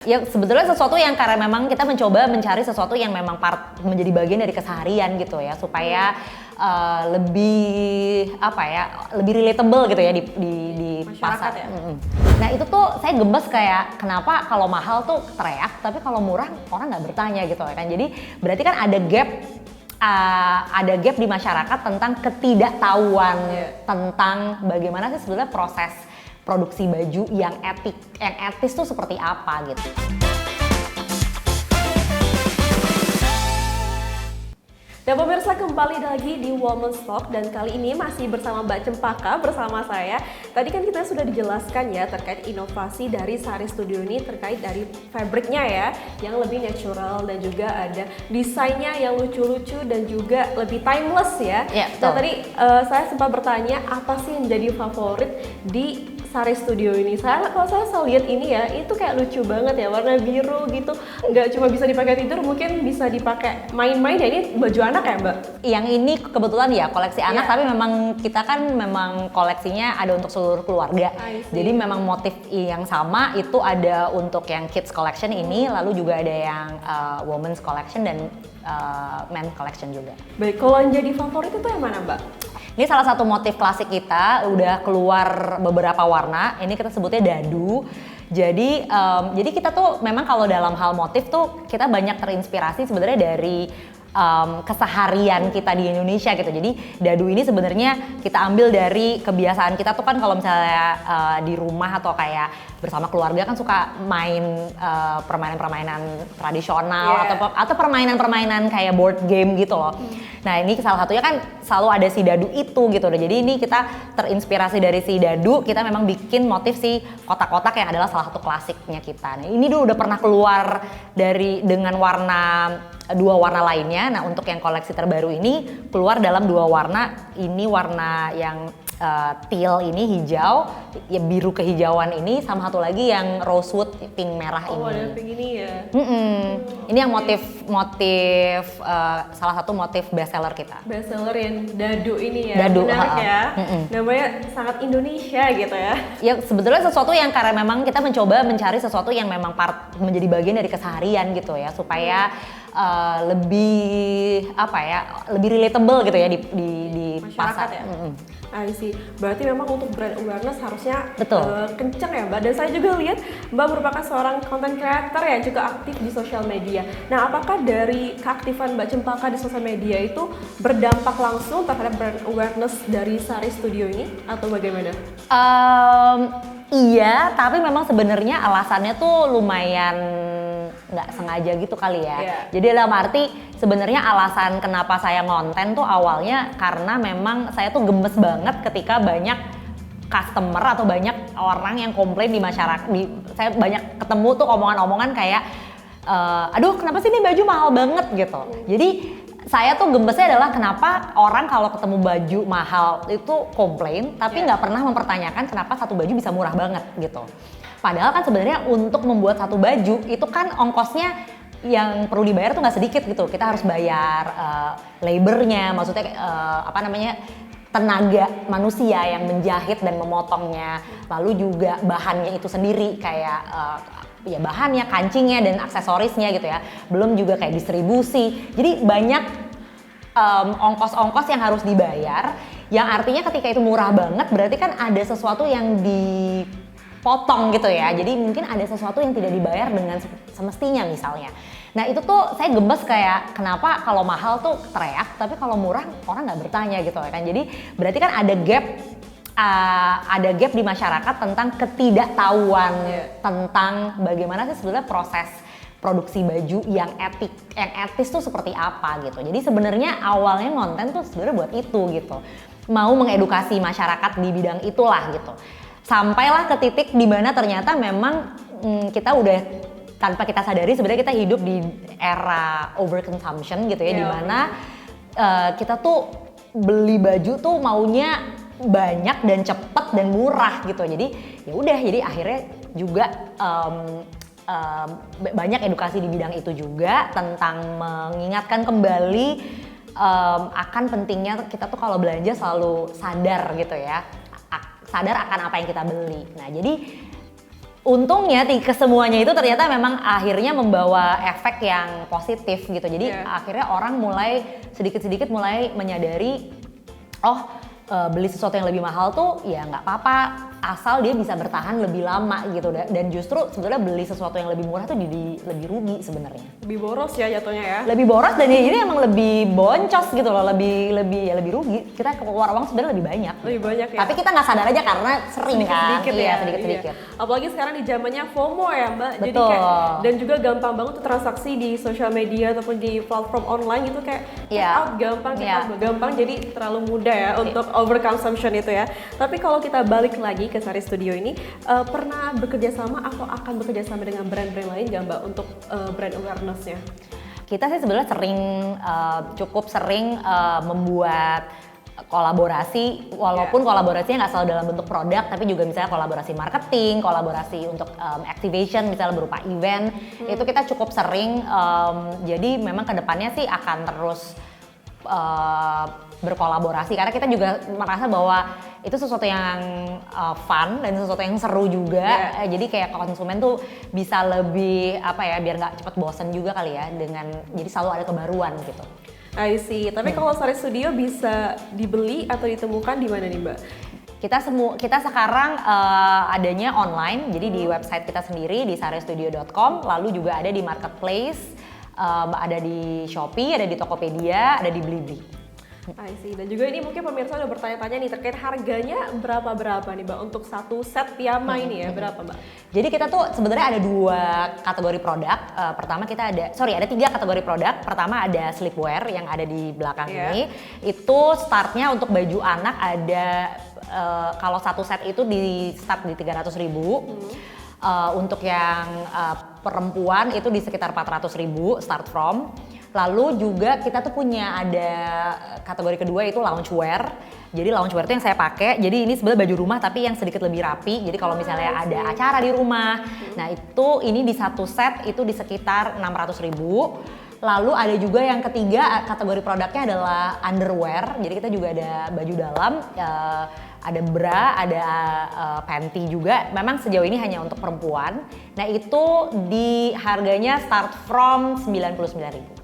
Ya sebetulnya sesuatu yang karena memang kita mencoba mencari sesuatu yang memang menjadi bagian dari keseharian gitu ya, supaya lebih apa ya, lebih relatable gitu ya di pasar ya. Nah itu tuh saya gemes kayak kenapa kalau mahal tuh teriak, tapi kalau murah orang nggak bertanya gitu ya kan. Jadi berarti kan ada gap di masyarakat tentang ketidaktahuan tentang bagaimana sih sebenarnya proses produksi baju yang etis tuh seperti apa gitu. Dan pemirsa, kembali lagi di Women's Talk dan kali ini masih bersama Mbak Cempaka bersama saya. Tadi kan kita sudah dijelaskan ya terkait inovasi dari Sari Studio ini terkait dari fabriknya ya yang lebih natural dan juga ada desainnya yang lucu-lucu dan juga lebih timeless ya. Nah tadi saya sempat bertanya apa sih yang menjadi favorit di Sari Studio ini. Kalau saya lihat ini ya, itu kayak lucu banget ya, warna biru gitu. Nggak cuma bisa dipakai tidur, mungkin bisa dipakai main-main ya. Ini baju anak ya Mbak? Yang ini kebetulan ya koleksi anak, tapi memang kita kan memang koleksinya ada untuk seluruh keluarga. Jadi memang motif yang sama itu ada untuk yang kids collection ini, lalu juga ada yang women's collection dan men collection juga. Baik, kalau yang jadi favorit itu yang mana Mbak? Ini salah satu motif klasik kita, udah keluar beberapa warna. Ini kita sebutnya dadu. Jadi kita tuh memang kalau dalam hal motif tuh kita banyak terinspirasi sebenarnya dari keseharian kita di Indonesia gitu. Jadi dadu ini sebenarnya kita ambil dari kebiasaan kita tuh kan kalau misalnya di rumah atau kayak bersama keluarga kan suka main permainan-permainan tradisional atau permainan-permainan kayak board game gitu loh. Nah ini salah satunya kan selalu ada si dadu itu gitu. Jadi ini kita terinspirasi dari si dadu, kita memang bikin motif si kotak-kotak yang adalah salah satu klasiknya kita. Nah, ini dulu udah pernah keluar dengan dua warna lainnya. Nah untuk yang koleksi terbaru ini keluar dalam dua warna. Ini warna yang teal ini hijau, ya biru kehijauan ini, sama satu lagi yang rosewood pink merah ini. Oh ada pink ini ya. Ini yang motif salah satu motif bestseller kita. Bestseller yang dadu ini ya. Dadu, menarik ya. Namanya sangat Indonesia gitu ya. Ya sebetulnya sesuatu yang karena memang kita mencoba mencari sesuatu yang memang menjadi bagian dari keseharian gitu ya, supaya lebih apa ya, lebih relatable gitu ya di pasar ya. I see. Berarti memang untuk brand awareness harusnya kenceng ya Mbak. Dan saya juga lihat Mbak merupakan seorang content creator yang juga aktif di sosial media. Nah apakah dari keaktifan Mbak Cempaka di sosial media itu berdampak langsung terhadap brand awareness dari Sari Studio ini atau bagaimana? Iya, tapi memang sebenarnya alasannya tuh lumayan nggak sengaja gitu kali ya. Jadi dalam arti sebenarnya alasan kenapa saya ngonten tuh awalnya karena memang saya tuh gemes banget ketika banyak customer atau banyak orang yang komplain di masyarakat. Saya banyak ketemu tuh omongan-omongan kayak, aduh kenapa sih ini baju mahal banget gitu. Jadi saya tuh gemesnya adalah kenapa orang kalau ketemu baju mahal itu komplain, tapi nggak pernah mempertanyakan kenapa satu baju bisa murah banget gitu. Padahal kan sebenarnya untuk membuat satu baju itu kan ongkosnya yang perlu dibayar tuh nggak sedikit gitu. Kita harus bayar labornya, maksudnya tenaga manusia yang menjahit dan memotongnya. Lalu juga bahannya itu sendiri kayak bahannya, kancingnya dan aksesorisnya gitu ya. Belum juga kayak distribusi. Jadi banyak ongkos-ongkos yang harus dibayar. Yang artinya ketika itu murah banget berarti kan ada sesuatu yang dipotong gitu ya. Jadi mungkin ada sesuatu yang tidak dibayar dengan semestinya misalnya. Nah itu tuh saya gemes kayak kenapa kalau mahal tuh teriak, tapi kalau murah orang nggak bertanya gitu ya kan. Jadi berarti kan ada gap di masyarakat tentang ketidaktahuan tentang bagaimana sih sebenarnya proses produksi baju yang etis tuh seperti apa gitu. Jadi sebenarnya awalnya konten tuh sebenarnya buat itu gitu. Mau mengedukasi masyarakat di bidang itulah gitu. Sampailah ke titik di mana ternyata memang kita udah tanpa kita sadari sebenarnya kita hidup di era overconsumption gitu ya, di mana kita tuh beli baju tuh maunya banyak dan cepet dan murah gitu. Jadi ya udah, jadi akhirnya juga banyak edukasi di bidang itu juga tentang mengingatkan kembali akan pentingnya kita tuh kalau belanja selalu sadar gitu ya, sadar akan apa yang kita beli. Nah jadi Untungnya kesemuanya itu ternyata memang akhirnya membawa efek yang positif gitu. Jadi akhirnya orang mulai sedikit-sedikit mulai menyadari, oh beli sesuatu yang lebih mahal tuh ya nggak apa-apa asal dia bisa bertahan lebih lama gitu. Dan justru sebenarnya beli sesuatu yang lebih murah tuh lebih rugi sebenarnya. Lebih boros ya jatuhnya ya. Lebih boros dan ini emang lebih boncos gitu loh, lebih rugi. Kita keluar uang sebenarnya lebih banyak. Lebih banyak ya. Tapi kita nggak sadar aja karena sering sedikit-sedikit kan. ya. Sedikit-sedikit. Iya. Apalagi sekarang di zamannya FOMO ya Mbak. Betul. Jadi kayak, dan juga gampang banget tuh transaksi di sosial media ataupun di platform online gitu kayak check out gampang, gampang jadi terlalu mudah ya untuk overconsumption itu ya. Tapi kalau kita balik lagi ke Sari Studio ini, pernah bekerja sama atau akan bekerja sama dengan brand-brand lain nggak Mbak untuk brand awareness-nya? Kita sih sebenarnya cukup sering membuat kolaborasi, walaupun kolaborasinya nggak selalu dalam bentuk produk, tapi juga misalnya kolaborasi marketing, kolaborasi untuk activation misalnya berupa event, itu kita cukup sering. Jadi memang kedepannya sih akan terus berkolaborasi karena kita juga merasa bahwa itu sesuatu yang fun dan sesuatu yang seru juga. Jadi kayak konsumen tuh bisa lebih biar nggak cepet bosen juga kali ya, dengan jadi selalu ada kebaruan gitu. I see. Tapi kalau Sari Studio bisa dibeli atau ditemukan di mana nih Mbak? Kita sekarang adanya online, jadi di website kita sendiri di saristudio.com, lalu juga ada di marketplace, ada di Shopee, ada di Tokopedia, ada di Blibli. I see. Dan juga ini mungkin pemirsa udah bertanya-tanya nih terkait harganya berapa nih Mbak untuk satu set piyama ini ya, berapa Mbak? Jadi kita tuh sebenarnya ada 2 kategori produk. Pertama ada 3 kategori produk. Pertama ada sleepwear yang ada di belakang ini. Itu startnya untuk baju anak ada kalau satu set itu di start di 300.000. Untuk yang perempuan itu di sekitar 400.000 start from. Lalu juga kita tuh punya ada kategori kedua itu loungewear. Jadi loungewear itu yang saya pakai. Jadi ini sebenarnya baju rumah tapi yang sedikit lebih rapi. Jadi kalau misalnya ada acara di rumah, nah itu ini di satu set itu di sekitar 600.000. Lalu ada juga yang ketiga kategori produknya adalah underwear. Jadi kita juga ada baju dalam, ada bra, ada panty juga. Memang sejauh ini hanya untuk perempuan. Nah itu di harganya start from 99.000.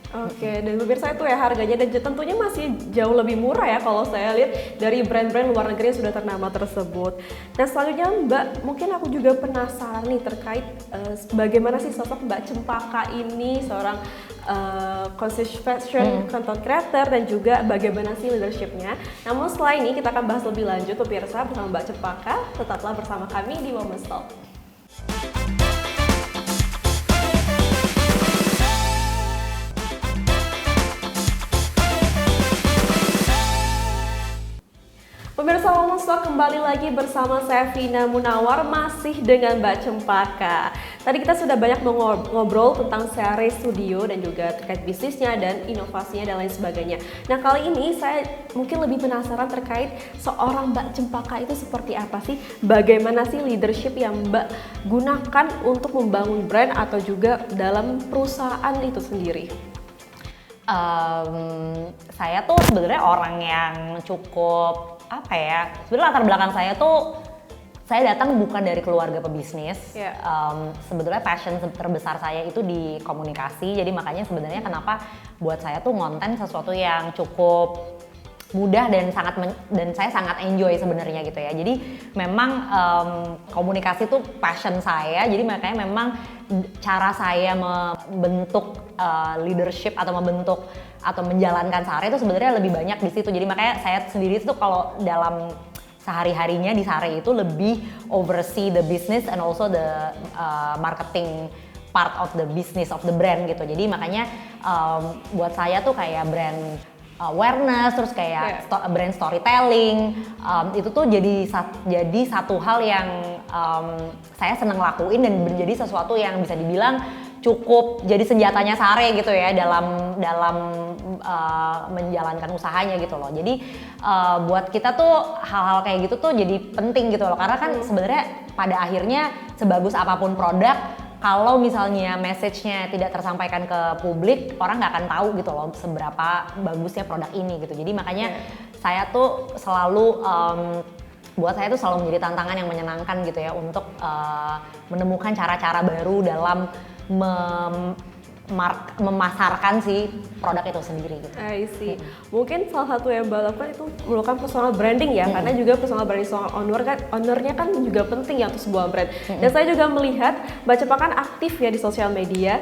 Oke, dan pemirsa itu ya harganya dan tentunya masih jauh lebih murah ya kalau saya lihat dari brand-brand luar negeri yang sudah ternama tersebut. Nah selanjutnya Mbak, mungkin aku juga penasaran nih terkait bagaimana sih sosok Mbak Cempaka ini seorang conscious fashion content creator dan juga bagaimana sih leadership-nya. Namun setelah ini kita akan bahas lebih lanjut pemirsa bersama Mbak Cempaka. Tetaplah bersama kami di Women's Talk. Pemirsa Women's Talk kembali lagi bersama saya Vina Munawar masih dengan Mbak Cempaka. Tadi kita sudah banyak ngobrol tentang Sari Studio dan juga terkait bisnisnya dan inovasinya dan lain sebagainya. Nah kali ini saya mungkin lebih penasaran terkait seorang Mbak Cempaka itu seperti apa sih? Bagaimana sih leadership yang Mbak gunakan untuk membangun brand atau juga dalam perusahaan itu sendiri? Saya tuh sebenarnya orang yang cukup sebenarnya latar belakang saya tuh saya datang bukan dari keluarga pebisnis. Sebetulnya passion terbesar saya itu di komunikasi, jadi makanya sebenarnya kenapa buat saya tuh ngonten sesuatu yang cukup mudah dan saya sangat enjoy sebenarnya gitu ya. Jadi memang komunikasi tuh passion saya, jadi makanya memang cara saya membentuk leadership atau menjalankan Sari itu sebenarnya lebih banyak di situ. Jadi makanya saya sendiri itu kalau dalam sehari-harinya di Sari itu lebih oversee the business and also the marketing part of the business of the brand gitu. Jadi makanya buat saya tuh kayak brand awareness, terus kayak brand storytelling, itu tuh jadi satu hal yang saya seneng lakuin dan menjadi sesuatu yang bisa dibilang cukup jadi senjatanya Sari gitu ya dalam menjalankan usahanya gitu loh. Jadi buat kita tuh hal-hal kayak gitu tuh jadi penting gitu loh, karena kan sebenarnya pada akhirnya sebagus apapun produk, kalau misalnya message-nya tidak tersampaikan ke publik, orang nggak akan tahu gitu loh seberapa bagusnya produk ini gitu. Jadi makanya saya tuh selalu buat saya itu selalu menjadi tantangan yang menyenangkan gitu ya untuk menemukan cara-cara baru dalam memasarkan si produk itu sendiri gitu. I see. Mungkin salah satu yang Mbak lakukan itu melakukan personal branding ya, karena juga personal branding seorang ownernya kan juga penting ya untuk sebuah brand. Dan saya juga melihat Mbak Cempaka kan aktif ya di sosial media.